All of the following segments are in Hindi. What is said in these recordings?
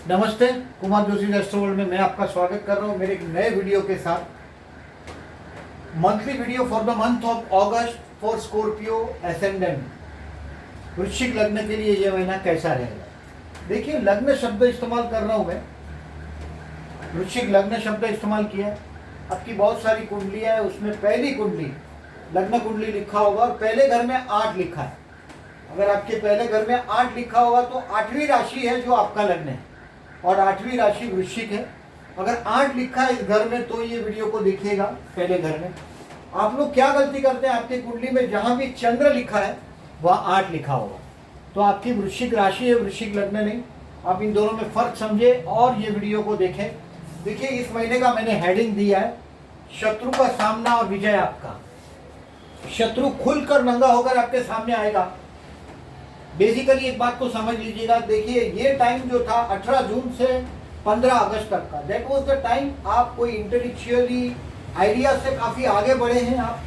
नमस्ते, कुमार जोशी एस्ट्रो वर्ल्ड में मैं आपका स्वागत कर रहा हूं मेरे एक नए वीडियो के साथ। Monthly video for the month of August for Scorpio ascendant. वृश्चिक लग्न के लिए यह महीना कैसा रहेगा। देखिए, लग्न शब्द इस्तेमाल कर रहा हूं मैं, वृश्चिक लग्न शब्द इस्तेमाल किया है। आपकी बहुत सारी कुंडलियां है, उसमें पहली कुंडली लग्न कुंडली लिखा होगा और पहले घर में 8 लिखा है। अगर आपके पहले घर में 8 लिखा होगा तो 8वीं राशि है जो आपका लग्न है और 8वीं राशि वृश्चिक है। अगर 8 लिखा है इस घर में तो ये वीडियो को देखिएगा। पहले घर में आप लोग क्या गलती करते हैं, आपकी कुंडली में जहां भी चंद्र लिखा है वह 8 लिखा होगा तो आपकी वृश्चिक राशि है, वृश्चिक लग्न नहीं। आप इन दोनों में फर्क समझे और ये वीडियो को देखें। देखिए, इस महीने का मैंने हेडिंग दिया है शत्रु का सामना और विजय आपका। शत्रु खुलकर नंगा होकर आपके सामने आएगा। बेसिकली एक बात को समझ लीजिएगा। देखिए, ये टाइम जो था 18 जून से 15 अगस्त तक का, दैट वाज द टाइम आप कोई इंटेलेक्चुअली आइडिया से काफ़ी आगे बढ़े हैं। आप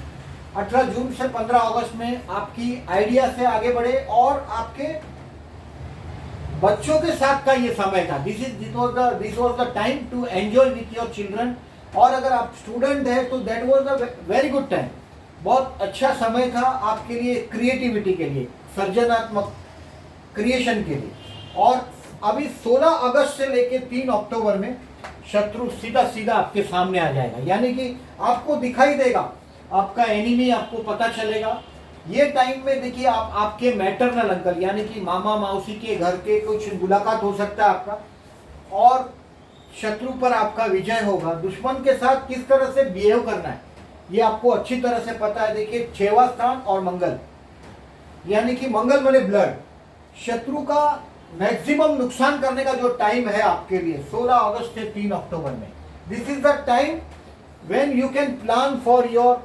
18 जून से 15 अगस्त में आपकी आइडिया से आगे बढ़े और आपके बच्चों के साथ का ये समय था। This was the time to enjoy with your children. और अगर आप स्टूडेंट हैं तो that was the very good time. बहुत अच्छा समय था आपके लिए, क्रिएटिविटी के लिए, सर्जनात्मक क्रिएशन के लिए। और अभी 16 अगस्त से लेके 3 अक्टूबर में शत्रु सीधा सीधा आपके सामने आ जाएगा, यानी कि आपको दिखाई देगा, आपका एनिमी आपको पता चलेगा। ये टाइम में देखिए, आप आपके मैटरनल अंकल यानी कि मामा मौसी के घर के कुछ मुलाकात हो सकता है आपका और शत्रु पर आपका विजय होगा। दुश्मन के साथ किस तरह से बिहेव करना है ये आपको अच्छी तरह से पता है। देखिए, 6वां स्थान और मंगल, यानी कि मंगल माने ब्लड। शत्रु का मैक्सिमम नुकसान करने का जो टाइम है आपके लिए 16 अगस्त से 3 अक्टूबर में, this is the time when you can plan for your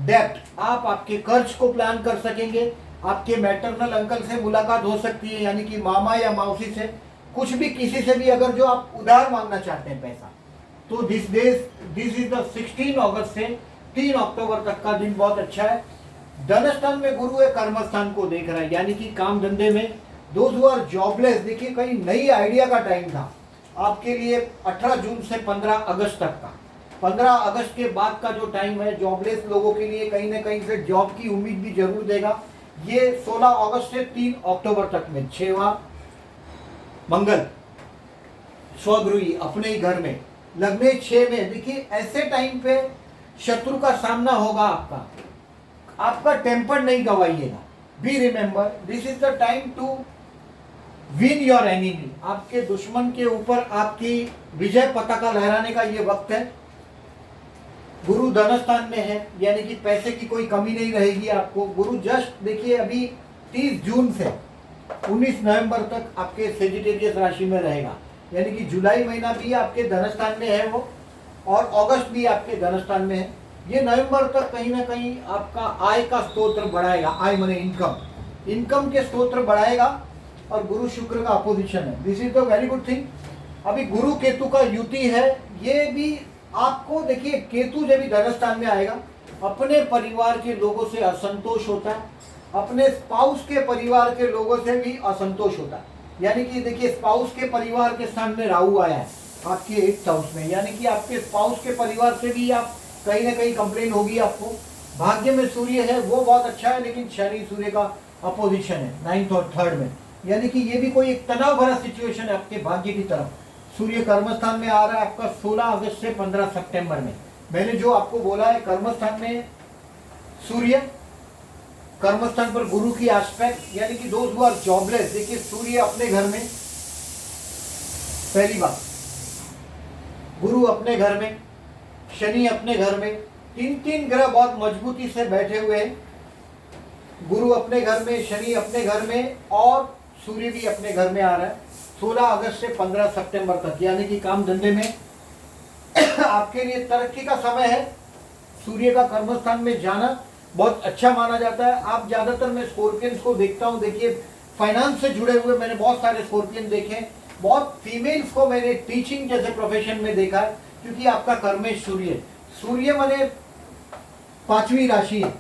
डेब्ट। आप आपके कर्ज को प्लान कर सकेंगे। आपके मैटरनल अंकल से मुलाकात हो सकती है, यानी कि मामा या मौसी से, कुछ भी, किसी से भी, अगर जो आप उधार मांगना चाहते हैं पैसा, तो दिस इज द 16 अगस्त से 3 अक्टूबर तक का दिन बहुत अच्छा है। धन स्थान में गुरु है, कर्म स्थान को देख रहा है, यानी कि काम धंधे में दोज हु आर जॉबलेस। देखिए, कहीं नई आइडिया का टाइम था आपके लिए 18 जून से 15 अगस्त तक का। 15 अगस्त के बाद का जो टाइम है जॉबलेस लोगों के लिए कहीं ना कहीं से जॉब की उम्मीद भी जरूर देगा। ये 16 अगस्त से 3 अक्टूबर तक में 6वां मंगल स्वगृही अपने ही घर में लगने 6 में। देखिए, ऐसे टाइम पे शत्रु का सामना होगा आपका टेम्पर नहीं गवाइएगा। Be remember, this is the time to win your enemy. आपके दुश्मन के ऊपर आपकी विजय पताका लहराने का ये वक्त है। गुरु धन स्थान में है, यानी कि पैसे की कोई कमी नहीं रहेगी आपको। गुरु जस्ट देखिए, अभी 30 जून से 19 नवंबर तक आपके सेजिटेरियस राशि में रहेगा, यानी कि जुलाई महीना भी आपके धन स्थान में है वो, और अगस्त भी आपके धन स्थान में है। ये नवंबर तक कहीं ना कहीं आपका आय का स्तोत्र बढ़ाएगा। आय माने इनकम के स्तोत्र बढ़ाएगा। और गुरु शुक्र का अपोजिशन है, this is the very good thing. अभी गुरु केतु का युति है, ये भी आपको देखिए, केतु जब भी धन स्थान में आएगा अपने परिवार के लोगों से असंतोष होता है, अपने स्पाउस के परिवार के लोगों से भी असंतोष होता है। यानी कि देखिए, स्पाउस के परिवार के स्थान में राहु आया है आपके 8th हाउस में, यानी कि आपके स्पाउस के परिवार से भी आप कहीं ना कहीं कंप्लेन होगी आपको। भाग्य में सूर्य है, वो बहुत अच्छा है, लेकिन शनि सूर्य का अपोजिशन है 9th और 3rd में, यानी कि ये भी कोई एक तनाव भरा सिचुएशन है आपके भाग्य की तरफ। सूर्य कर्मस्थान में आ रहा है आपका 16 अगस्त से 15 सितंबर में। मैंने जो आपको बोला है, कर्मस्थान में सूर्य, कर्मस्थान पर गुरु की एस्पेक्ट, यानी कि दोस्त हु आर जॉबलेस। देखिए, सूर्य अपने घर में, पहली बात, गुरु अपने घर में, शनि अपने घर में, 3 ग्रह बहुत मजबूती से बैठे हुए हैं। गुरु अपने घर में, शनि अपने घर में और सूर्य भी अपने घर में आ रहा है 16 अगस्त से 15 सितंबर तक, यानी कि काम धंधे में आपके लिए तरक्की का समय है। सूर्य का कर्मस्थान में जाना बहुत अच्छा माना जाता है। आप ज़्यादातर, मैं स्कॉर्पियंस को देखता हूँ, देखिए फाइनेंस से जुड़े हुए मैंने बहुत सारे स्कॉर्पियन देखे हैं। बहुत फीमेल्स को मैंने टीचिंग जैसे प्रोफेशन में देखा है, क्योंकि आपका कर्मेश सूर्य माने 5वीं राशि है,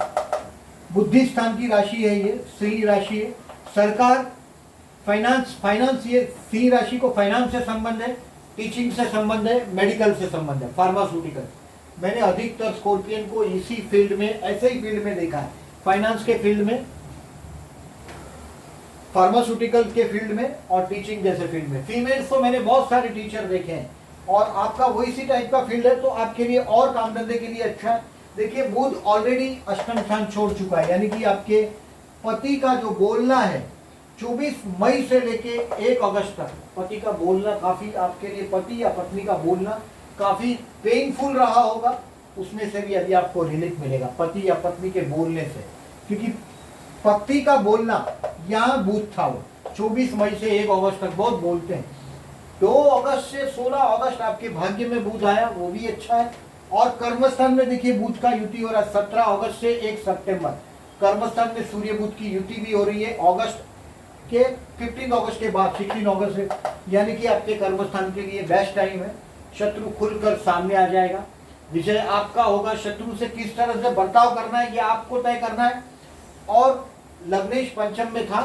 बुद्धि स्थान की राशि है, ये श्री राशि है। सरकार फाइनेंस ये सिंह राशि को फाइनेंस से संबंध है, टीचिंग से संबंध है, मेडिकल से संबंध है, फार्मास्यूटिकल। मैंने अधिकतर स्कॉर्पियन को इसी फील्ड में, ऐसे ही फील्ड में देखा है, फाइनेंस के फील्ड में, फार्मास्यूटिकल के फील्ड में और टीचिंग जैसे फील्ड में। फीमेल्स तो मैंने बहुत सारे टीचर देखे हैं और आपका वही सी टाइप का फील्ड है तो आपके लिए और काम धंधे के लिए अच्छा है। देखिए बुध ऑलरेडी अष्टम स्थान छोड़ चुका है, यानी कि आपके पति का जो बोलना है 24 मई से लेके 1 अगस्त तक पति का बोलना काफी आपके लिए, पति या पत्नी का बोलना काफी पेनफुल रहा होगा, उसमें से भी अभी आपको रिलीफ मिलेगा पति या पत्नी के बोलने से, क्योंकि पति का बोलना यहाँ बुध था वो 24 मई से 1 अगस्त तक बहुत बोलते हैं। 2 अगस्त से 16 अगस्त आपके भाग्य में बुध आया, वो भी अच्छा है। और कर्मस्थान में देखिए बुध का युति हो रहा है 17 अगस्त से 1 सितंबर। कर्मस्थान में सूर्य बुध की युति भी हो रही है अगस्त के 15 अगस्त के बाद 16 अगस्त से, यानी कि आपके कर्मस्थान के लिए बेस्ट टाइम है। शत्रु खुलकर सामने आ जाएगा, विजय आपका होगा। शत्रु से किस तरह से बर्ताव करना है ये आपको तय करना है। और लग्नेश पंचम में था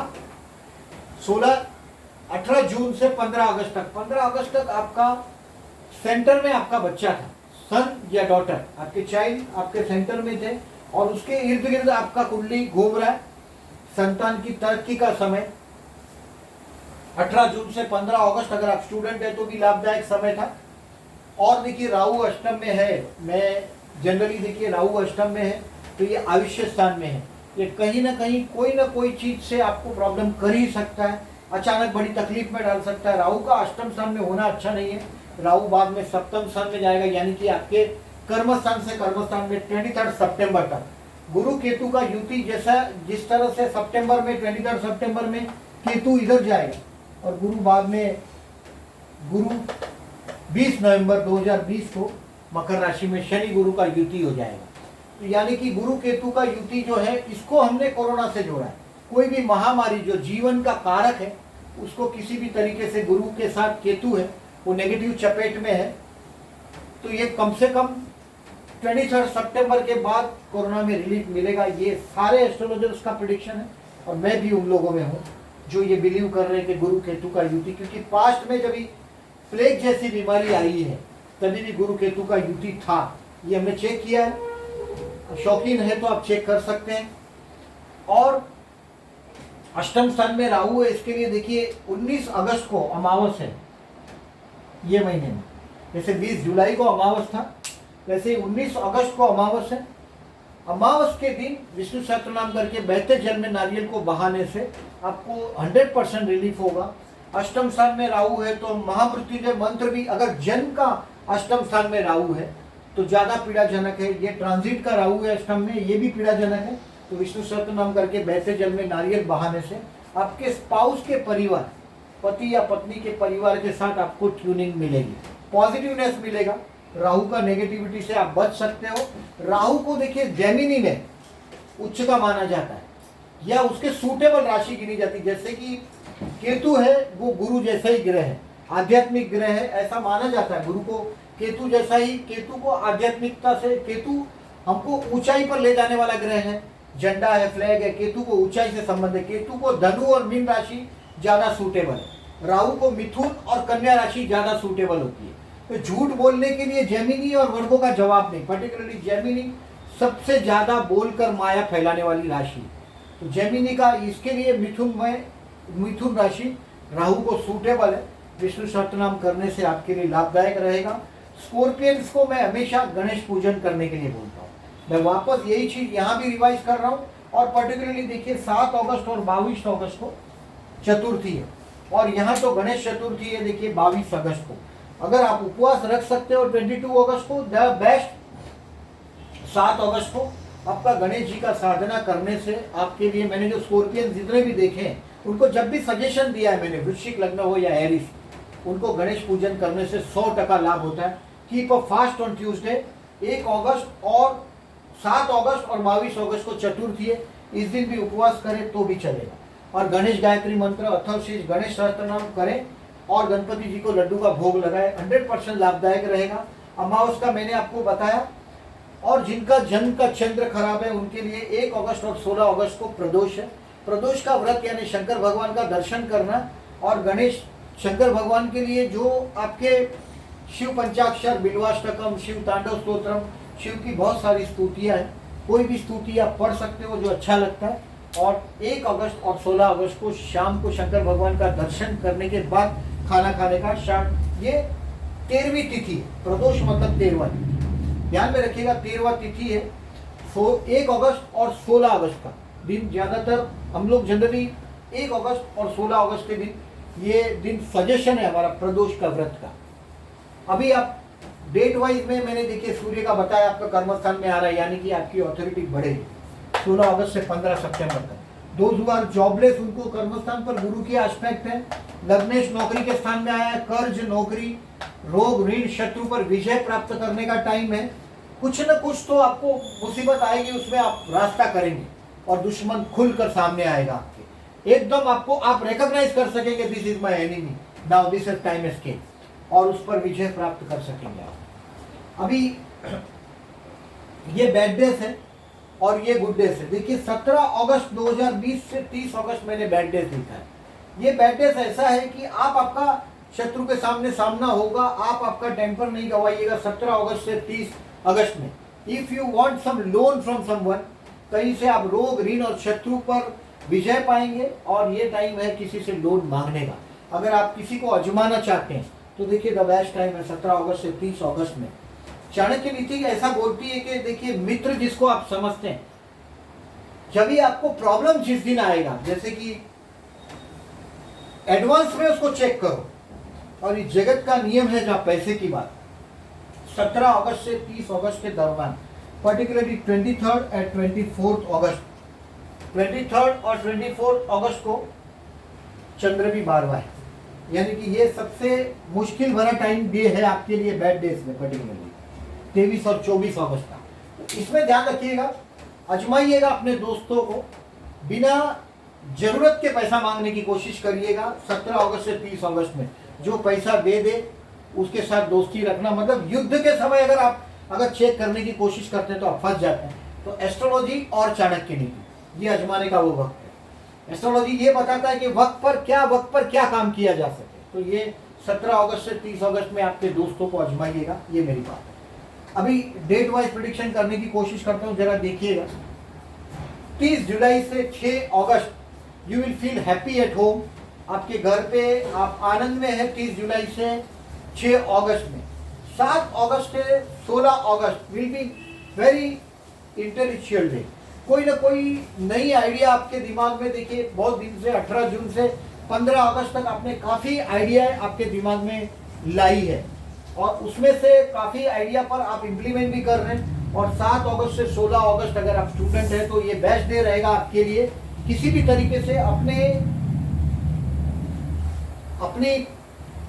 18 जून से 15 अगस्त तक। 15 अगस्त तक आपका सेंटर में आपका बच्चा था, सन या डॉटर, आपके चाइल्ड आपके सेंटर में थे और उसके इर्द गिर्द आपका कुंडली घूम रहा है। संतान की तरक्की का समय 18 जून से 15 अगस्त, अगर आप स्टूडेंट है तो भी लाभदायक समय था। और देखिए राहु अष्टम में है, मैं जनरली देखिए राहु अष्टम में है तो ये आयुष्य स्थान में है, ये कहीं ना कहीं कोई ना कोई चीज से आपको प्रॉब्लम कर ही सकता है, अचानक बड़ी तकलीफ में डाल सकता है। राहु का अष्टम स्थान में होना अच्छा नहीं है, राहु बाद में सप्तम स्थान में जाएगा, यानी कि आपके कर्मस्थान से कर्मस्थान में 23 सितंबर तक। गुरु केतु का युति जैसा जिस तरह से सितंबर में 23 सितंबर में केतु इधर जाएगा और गुरु बाद में गुरु 20 नवंबर 2020 को मकर राशि में शनि गुरु का युति हो जाएगा। तो यानी कि गुरु केतु का युति जो है इसको हमने कोरोना से जोड़ा है। कोई भी महामारी जो जीवन का कारक है उसको किसी भी तरीके से गुरु के साथ केतु है वो नेगेटिव चपेट में है, तो ये कम से कम 23 सितंबर के बाद कोरोना में रिलीफ मिलेगा। ये सारे एस्ट्रोलॉजर्स का प्रेडिक्शन है और मैं भी उन लोगों में हूँ जो ये बिलीव कर रहे हैं कि गुरु केतु का युति, क्योंकि पास्ट में जब प्लेग जैसी बीमारी आई है तभी भी गुरु केतु का युति था, ये हमने चेक किया है। शौकीन है तो आप चेक कर सकते हैं। और अष्टम स्थान में राहु है, इसके लिए देखिए 19 अगस्त को अमावस है ये महीने में, जैसे 20 जुलाई को अमावस था वैसे 19 अगस्त को अमावस है। अमावस के दिन विष्णु सहस्त्रनाम करके बहते जल में नारियल को बहाने से आपको 100% रिलीफ होगा। अष्टम स्थान में राहु है तो महामृत्युंजय मंत्र भी, अगर जन्म का अष्टम स्थान में राहु है तो ज्यादा पीड़ाजनक है। ये ट्रांजिट का राहु है अष्टम में, ये भी पीड़ाजनक है। तो विष्णु सहस्त्रनाम करके बहते जल में नारियल बहाने से आपके स्पाउस के परिवार, पति या पत्नी के परिवार के साथ आपको ट्यूनिंग मिलेगी, पॉजिटिवनेस मिलेगा। राहु का नेगेटिविटी से आप बच सकते हो। राहु को देखिए जेमिनी में उच्च का माना जाता है या उसके सूटेबल राशि गिनी जाती है, जैसे कि केतु है वो गुरु जैसा ही ग्रह है, आध्यात्मिक ग्रह है, ऐसा माना जाता है। गुरु को केतु जैसा ही, केतु को आध्यात्मिकता से, केतु हमको ऊंचाई पर ले जाने वाला ग्रह है, झंडा है, फ्लैग है, केतु को ऊंचाई से संबंध है। केतु को धनु और मीन राशि ज्यादा सूटेबल है, राहु को मिथुन और कन्या राशि ज्यादा सूटेबल होती है। तो झूठ बोलने के लिए जेमिनी और वर्गो का जवाब नहीं, पर्टिकुलरली जेमिनी सबसे ज्यादा बोलकर माया फैलाने वाली राशि। तो जेमिनी का इसके लिए मिथुन राशि राहु को सूटेबल है, विष्णु सहस्त्रनाम करने से आपके लिए लाभदायक रहेगा। स्कॉर्पियंस को मैं हमेशा गणेश पूजन करने के लिए बोलता हूँ, मैं वापस यही चीज यहाँ भी रिवाइज कर रहा हूँ। और पर्टिकुलरली देखिए 7 अगस्त और 22 अगस्त को चतुर्थी है और यहाँ तो गणेश चतुर्थी है देखिए 22 अगस्त को। अगर आप उपवास रख सकते हो 22 अगस्त को, द बेस्ट 7 अगस्त को आपका गणेश जी का साधना करने से आपके लिए, मैंने जो स्कॉर्पियन जितने भी देखे हैं उनको जब भी सजेशन दिया है मैंने, वृश्चिक लग्न हो या एरिस, उनको गणेश पूजन करने से 100% लाभ होता है। Keep a fast on Tuesday, 1 अगस्त और 7 अगस्त और 22 अगस्त को चतुर्थी है, इस दिन भी उपवास करें तो भी चलेगा। और गणेश गायत्री मंत्र अथर्वशीष गणेश सहस्त्रनाम करें और गणपति जी को लड्डू का भोग लगाए, 100% लाभदायक रहेगा। अमावस का मैंने आपको बताया। और जिनका जन्म का चंद्र खराब है उनके लिए 1 अगस्त और 16 अगस्त को प्रदोष है। प्रदोष का व्रत यानी शंकर भगवान का दर्शन करना, और गणेश शंकर भगवान के लिए जो आपके शिव पंचाक्षर, बिल्वाष्टकम, शिव तांडव स्तोत्रम, शिव की बहुत सारी स्तुतियाँ हैं, कोई भी स्तुति आप पढ़ सकते हो जो अच्छा लगता है। और 1 अगस्त और 16 अगस्त को शाम को शंकर भगवान का दर्शन करने के बाद खाना खाने का स्टार्ट। ये 13वीं तिथि है, प्रदोष मतलब 13वां तिथि, ध्यान में रखिएगा 13वां तिथि है। 1 अगस्त और 16 अगस्त का दिन, ज़्यादातर हम लोग जनरली 1 अगस्त और 16 अगस्त के दिन, ये दिन सजेशन है हमारा प्रदोष का व्रत का। अभी आप डेट वाइज में मैंने देखिए सूर्य का बताया आपका कर्मस्थान में आ रहा है, यानी कि आपकी अथॉरिटी बढ़ेगी 16 अगस्त से 15 सितंबर तक। दोज हु आर जॉबलेस, उनको कर्मस्थान पर गुरु की एस्पेक्ट है। लग्नेश नौकरी के स्थान में आया है, कर्ज, नौकरी, रोग, ऋण, शत्रु पर विजय प्राप्त करने का टाइम है। कुछ न कुछ तो आपको मुसीबत आएगी, उसमें आप रास्ता करेंगे और दुश्मन खुलकर सामने आएगा आपके, एकदम आपको आप रिकॉग्नाइज कर सकेंगे this is my enemy, now this is time escape, और उस पर विजय प्राप्त कर सकेंगे आप। अभी ये बैड डेज है और ये गुड डेज है। देखिए 17 अगस्त 2020 से 30 अगस्त मैंने बैड डेज लिखा है। ये बैड डेज ऐसा है कि आप आपका शत्रु के सामने सामना होगा, आप आपका टेम्पर नहीं गवाइएगा 17 अगस्त से 30 अगस्त में। If you want some loan from someone, कहीं से आप रोग, ऋण और शत्रु पर विजय पाएंगे, और ये टाइम है किसी से लोन मांगने का। अगर आप किसी को आजमाना चाहते हैं तो देखिए द बेस्ट टाइम है 17 अगस्त से 30 अगस्त में। चाणक्य नीति ऐसा बोलती है कि देखिए मित्र जिसको आप समझते हैं, जब भी आपको प्रॉब्लम जिस दिन आएगा, जैसे कि एडवांस में उसको चेक करो। और इस जगत का नियम है जहां पैसे की बात, 17 अगस्त से 30 अगस्त के दरम्यान, पर्टिकुलरली 23rd और 24th अगस्त, 23rd और 24th अगस्त को चंद्र भी 12वां है, यानी कि ये सबसे मुश्किल भरा टाइम डे है आपके लिए बैड डेज में, पर्टिकुलरली 23 और 24 अगस्त का। इसमें ध्यान रखिएगा, आजमाइएगा अपने दोस्तों को, बिना जरूरत के पैसा मांगने की कोशिश करिएगा 17 अगस्त से 30 अगस्त में। जो पैसा दे दे उसके साथ दोस्ती रखना, मतलब युद्ध के समय अगर चेक करने की कोशिश करते हैं तो आप फंस जाते हैं। तो एस्ट्रोलॉजी और चाणक्य नीति, ये आजमाने का वो वक्त है। एस्ट्रोलॉजी ये बताता है कि वक्त पर क्या काम किया जा सके। तो ये 17 अगस्त से 30 अगस्त में आपके दोस्तों को आजमाइएगा, ये मेरी बात है। अभी डेट वाइज प्रेडिक्शन करने की कोशिश करता हूँ, जरा देखिएगा। 30 जुलाई से 6 अगस्त you will feel happy at home, आपके घर पे आप आनंद में है 30 जुलाई से 6 अगस्त में। 7 अगस्त से 16 अगस्त will be very intellectual day, कोई ना कोई नई आइडिया आपके दिमाग में, देखिए बहुत दिन से 18 जून से 15 अगस्त तक आपने काफ़ी आइडिया आपके दिमाग में लाई है, और उसमें से काफ़ी आइडिया पर आप इम्प्लीमेंट भी कर रहे हैं। और 7 अगस्त से 16 अगस्त अगर आप स्टूडेंट हैं तो ये बेस्ट डे रहेगा आपके लिए, किसी भी तरीके से अपनी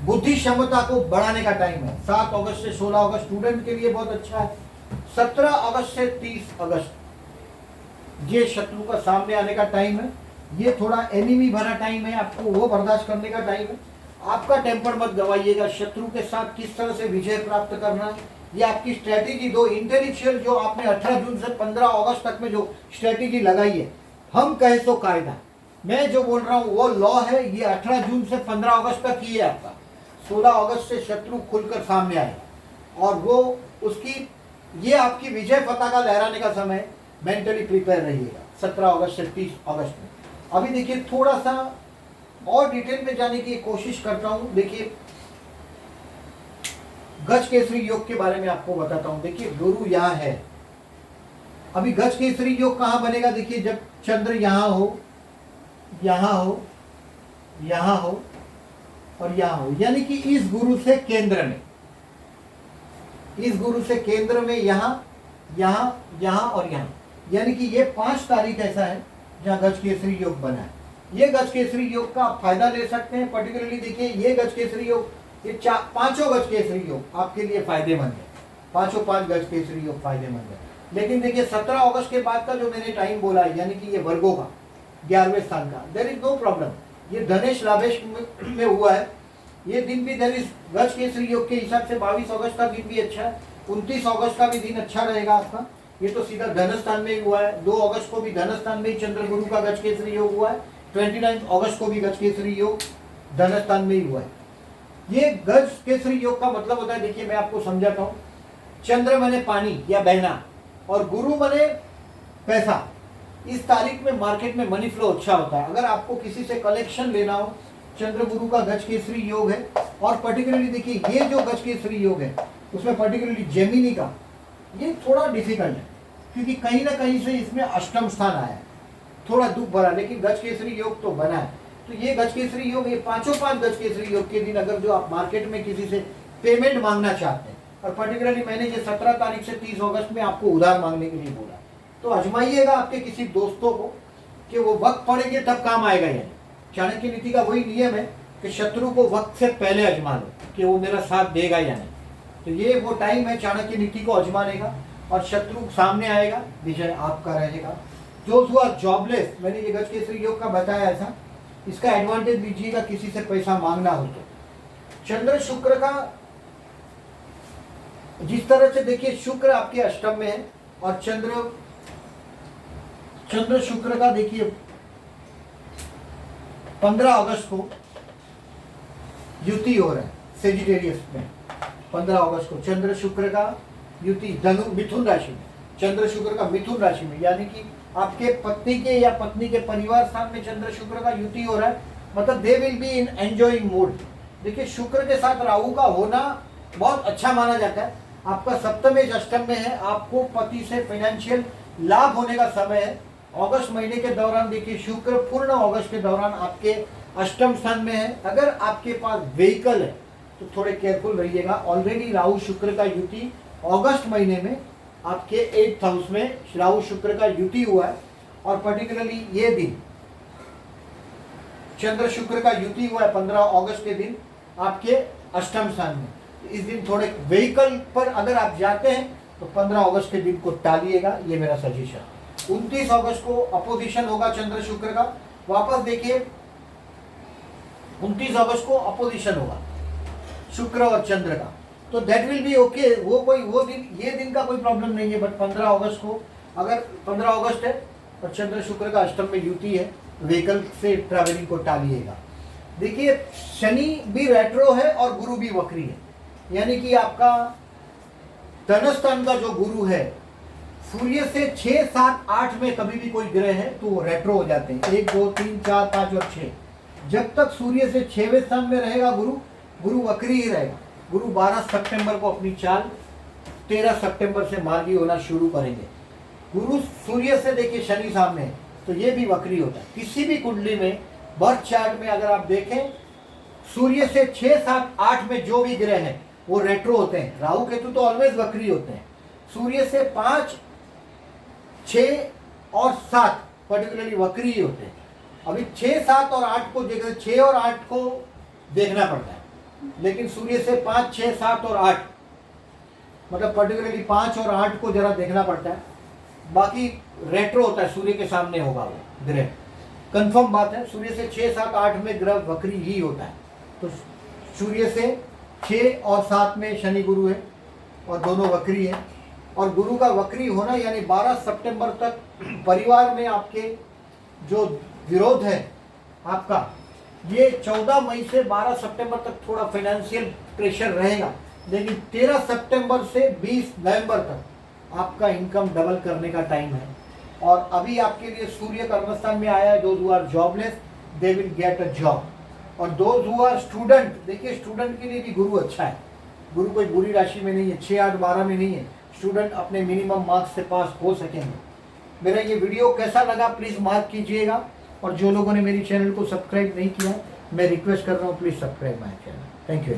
बुद्धि क्षमता को बढ़ाने का टाइम है। 7 अगस्त से 16 अगस्त स्टूडेंट के लिए बहुत अच्छा है। 17 अगस्त से 30 अगस्त ये शत्रु का सामने आने का टाइम है, ये थोड़ा एनिमी भरा टाइम है, आपको वो बर्दाश्त करने का टाइम है। आपका टेम्पर मत गवाइएगा, शत्रु के साथ किस तरह से विजय प्राप्त करना है, ये आपकी स्ट्रैटेजी दो इंटेलेक्चुअल जो आपने 18 जून से 15 अगस्त तक में जो स्ट्रैटेजी लगाई है, हम कहे सो कायदा, मैं जो बोल रहा हूँ वो लॉ है, ये 18 जून से 15 अगस्त तक ही है आपका। 16 अगस्त से शत्रु खुलकर सामने आए और वो उसकी ये आपकी विजय पताका लहराने का समय, मेंटली प्रिपेयर रहिएगा 17 अगस्त से 30 अगस्त में। अभी देखिए थोड़ा सा और डिटेल में जाने की कोशिश करता हूँ। देखिए गज केसरी योग के बारे में आपको बताता हूँ। देखिए गुरु यहाँ है, अभी गज केसरी योग कहाँ बनेगा, देखिए जब चंद्र यहाँ हो, यहाँ हो, यहाँ हो और यहाँ हो, यानी कि इस गुरु से केंद्र में, इस गुरु से केंद्र में यहाँ, यहाँ, यहाँ और यहाँ, यानी कि ये 5 तारीख ऐसा है जहाँ गज केसरी योग बना है। ये गज केसरी योग का आप फायदा ले सकते हैं। पर्टिकुलरली देखिए ये गज केसरी योग, ये 5 गज केसरी योग आपके लिए फायदेमंद है, 5 गज केसरी योग फायदेमंद है। लेकिन देखिए 17 अगस्त के बाद का जो मैंने टाइम बोला है, यानी कि ये वर्गों का 11वें स्थान का, देयर इज नो प्रॉब्लम, ये धनेश लाभेश में हुआ है। ये दिन भी देयर इज गज केसरी योग के हिसाब से 22 अगस्त का दिन भी अच्छा है, 29 अगस्त का भी दिन अच्छा रहेगा आपका। ये तो सीधा धन स्थान में ही हुआ है। 2 अगस्त को भी धन स्थान में ही चंद्र गुरु का गज केसरी योग हुआ है। 29 अगस्त को भी गज केसरी योग धन स्थान में ही हुआ है। ये गज केसरी योग का मतलब होता है, देखिए मैं आपको समझाता हूँ। चंद्र माने पानी या बहना और गुरु माने पैसा। इस तारीख में मार्केट में मनी फ्लो अच्छा होता है। अगर आपको किसी से कलेक्शन लेना हो, चंद्र गुरु का गज केसरी योग है। और पर्टिकुलरली देखिए ये जो गज केसरी योग है उसमें पर्टिकुलरली जेमिनी का ये थोड़ा डिफिकल्ट है, क्योंकि कहीं ना कहीं से इसमें अष्टम स्थान आया है, थोड़ा दुख भरा, लेकिन गज केसरी योग तो बना है। तो ये गज केसरी योग, ये पांचों पांच गज केसरी योग के दिन अगर जो आप मार्केट में किसी से पेमेंट मांगना चाहते हैं, और पर्टिकुलरली मैंने ये 17 तारीख से 30 अगस्त में आपको उधार मांगने के लिए बोला, तो आजमाइएगा आपके किसी दोस्तों को कि वो वक्त पड़ेंगे तब काम आएगा। यानी चाणक्य नीति का वही नियम है कि शत्रु को वक्त से पहले आजमा लो कि वो मेरा साथ देगा या नहीं। तो ये वो टाइम है चाणक्य नीति को आजमाने का, और शत्रु सामने आएगा, विजय आपका रहेगा। जो हुआ जॉबलेस, मैंने ये गज केसरी योग का बताया ऐसा, इसका एडवांटेज लीजिएगा किसी से पैसा मांगना हो तो। चंद्र शुक्र का जिस तरह से देखिए, शुक्र आपके अष्टम में है और चंद्र शुक्र का देखिए 15 अगस्त को युति हो रहा है सेजिटेरियस में। 15 अगस्त को चंद्र शुक्र का युति धनु मिथुन राशि में, चंद्र शुक्र का मिथुन राशि में, यानी कि आपके पत्नी के या पत्नी के परिवार स्थान में चंद्र शुक्र का युति हो रहा है, मतलब they will be in enjoying mood. देखिए शुक्र के साथ राहु का होना बहुत अच्छा माना जाता है। आपका सप्तम अष्टम में है, आपको पति से फाइनेंशियल लाभ होने का समय है। अगस्त महीने के दौरान देखिए शुक्र पूर्ण अगस्त के दौरान आपके अष्टम स्थान में है। अगर आपके पास व्हीकल है तो थोड़े केयरफुल रहिएगा। ऑलरेडी राहु शुक्र का युति अगस्त महीने में आपके 8th हाउस में राहु शुक्र का युति हुआ है, और पर्टिकुलरली ये दिन चंद्र शुक्र का युति हुआ है 15 अगस्त के दिन आपके अष्टम स्थान में। इस दिन थोड़े व्हीकल पर अगर आप जाते हैं तो 15 अगस्त के दिन को टालिएगा, ये मेरा सजेशन। 29 अगस्त को अपोजिशन होगा चंद्र शुक्र का, वापस देखिए 29 अगस्त को अपोजिशन होगा शुक्र और चंद्र का, तो दैट विल बी ओके। वो दिन, ये दिन का कोई प्रॉब्लम नहीं है। बट 15 अगस्त को, अगर 15 अगस्त है और चंद्र शुक्र का अष्टम में युति है, व्हीकल से ट्रैवलिंग को टालिएगा। देखिए शनि भी रेट्रो है और गुरु भी वक्री है, यानी कि आपका धन स्थान का जो गुरु है, सूर्य से 6, 7, 8 में कभी भी कोई ग्रह है तो वो रेट्रो हो जाते हैं। 1, 2, 3, 4, 5 और 6। जब तक सूर्य से 6वें स्थान में रहेगा गुरु वक्री ही रहेगा। गुरु 12 सितंबर को अपनी चाल 13 सितंबर से मार्गी होना शुरू करेंगे। गुरु सूर्य से देखिए शनि सामने है तो ये भी वक्री होता है। किसी भी कुंडली में बर्थ चार्ट में अगर आप देखें, सूर्य से 6, 7, 8 में जो भी ग्रह है वो रेट्रो होते हैं। राहु केतु तो ऑलवेज वक्री होते हैं। सूर्य से 5, 6 और 7 पर्टिकुलरली वक्री ही होते हैं। अभी 6, 7 और 8 को देखते, 6 और 8 को देखना पड़ता है, लेकिन सूर्य से 5, 6, 7 और 8 मतलब पर्टिकुलरली 5 और 8 को जरा देखना पड़ता है। बाकी रेट्रो होता है, सूर्य के सामने होगा वो ग्रह, कंफर्म बात है। सूर्य से 6, 7, 8 में ग्रह वक्री ही होता है। तो सूर्य से 6 और 7 में शनि गुरु है और दोनों वक्री है। और गुरु का वक्री होना यानी 12 सितंबर तक परिवार में आपके जो विरोध है आपका, ये 14 मई से 12 सितंबर तक थोड़ा फाइनेंशियल प्रेशर रहेगा, लेकिन 13 सितंबर से 20 नवंबर तक आपका इनकम डबल करने का टाइम है। और अभी आपके लिए सूर्य कर्मस्थान में आया है। Those who are jobless they will get a job, और दोज हु आर स्टूडेंट, देखिए स्टूडेंट के लिए भी गुरु अच्छा है। गुरु कोई बुरी राशि में नहीं है, 6, 8, 12 में नहीं है। स्टूडेंट अपने मिनिमम मार्क्स से पास हो सकेंगे। मेरा ये वीडियो कैसा लगा प्लीज़ मार्क कीजिएगा, और जो लोगों ने मेरी चैनल को सब्सक्राइब नहीं किया, मैं रिक्वेस्ट कर रहा हूँ please subscribe my channel. Thank you.